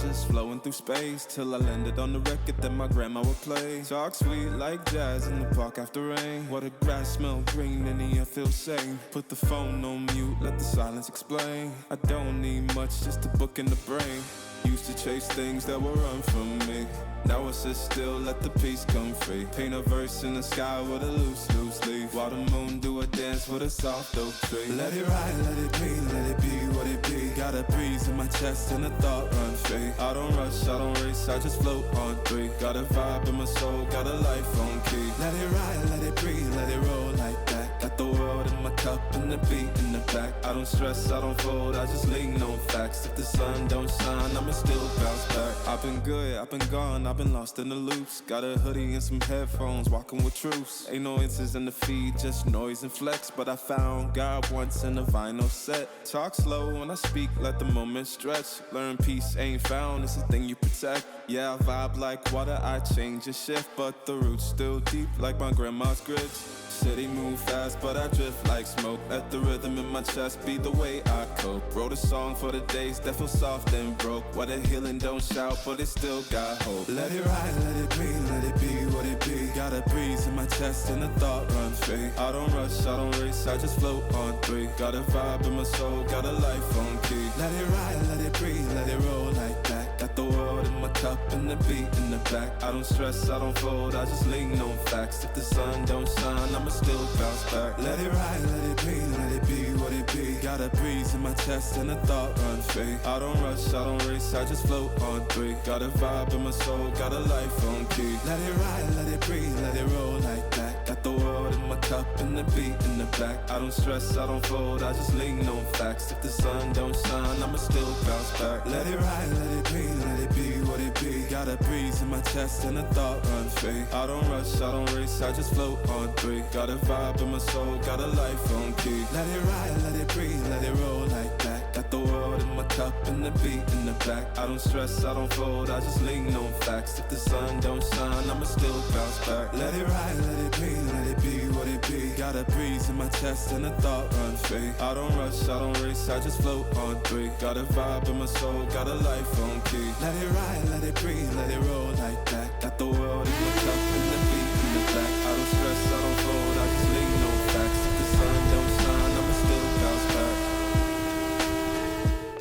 just flowing through space till I landed on the record that my grandma would play. Talk sweet like jazz in the park after rain. What the grass smell green and the air feels sane. Put the phone on mute, let the silence explain. I don't need much, just a book in the brain. Used to chase things that would run from me. Now I sit still, let the peace come free. Paint a verse in the sky with a loose leaf. While the moon do a dance with a soft oak tree. Let it ride, let it be what it be. Got a breeze in my chest and a thought run free. I don't rush, I don't race, I just float on three. Got a vibe in my soul, got a life on key. Let it ride, let it breathe, let it roll like that. Got the world in my cup and the beat in the back. I don't stress, I don't fold, I just lean on facts. If the sun don't shine, I'ma still bounce back. I've been good, I've been gone, I've been lost in the loops. Got a hoodie and some headphones, walking with truths. Ain't no inches in the feed, just noise and flex. But I found God once in a vinyl set. Talk slow when I speak, let the moment stretch. Learn peace ain't found, it's a thing you protect. Yeah, I vibe like water, I change and shift. But the roots still deep like my grandma's grits. City move fast, but I drift like smoke. Let the rhythm in my chest be the way I cope. Wrote a song for the days that feel soft and broke. Where the healing don't shout, but it still got hope. Let it ride, let it be, let it be what it be. Got a breeze in my chest and a thought run free. I don't rush, I don't race, I just float on three. Got a vibe in my soul, got a life on key. Let it ride, let it breathe, let it roll like that. Got the world in my cup and the beat in the back. I don't stress, I don't fold, I just lean on facts. If the sun don't shine, I'ma still bounce back. Let it ride, let it be, let it be what it be. Got a breeze in my chest and a thought run free. I don't rush, I don't race, I just float on three. Got a vibe in my soul, got a life on key. Let it ride, let it breathe, let it roll like that. Got the world in my cup and the beat in the back. I don't stress, I don't fold, I just lean on facts. If the sun don't shine, I'ma still bounce back. Let it ride, let it be, let it be what it be. Got a breeze in my chest and a thought run free. I don't rush, I don't race, I just float on three. Got a vibe in my soul, got a life on key. Let it ride, let it breathe, let it roll like that. Got the world in my cup and the beat in the back. I don't stress, I don't fold, I just lean on facts. If the sun don't shine, I'ma still bounce back. Let it ride, let it be, let it be what it be. Got a breeze in my chest and a thought run free. I don't rush, I don't race, I just float on three. Got a vibe in my soul, got a life on key. Let it ride, let it breathe, let it roll like that. Got the world in my cup and the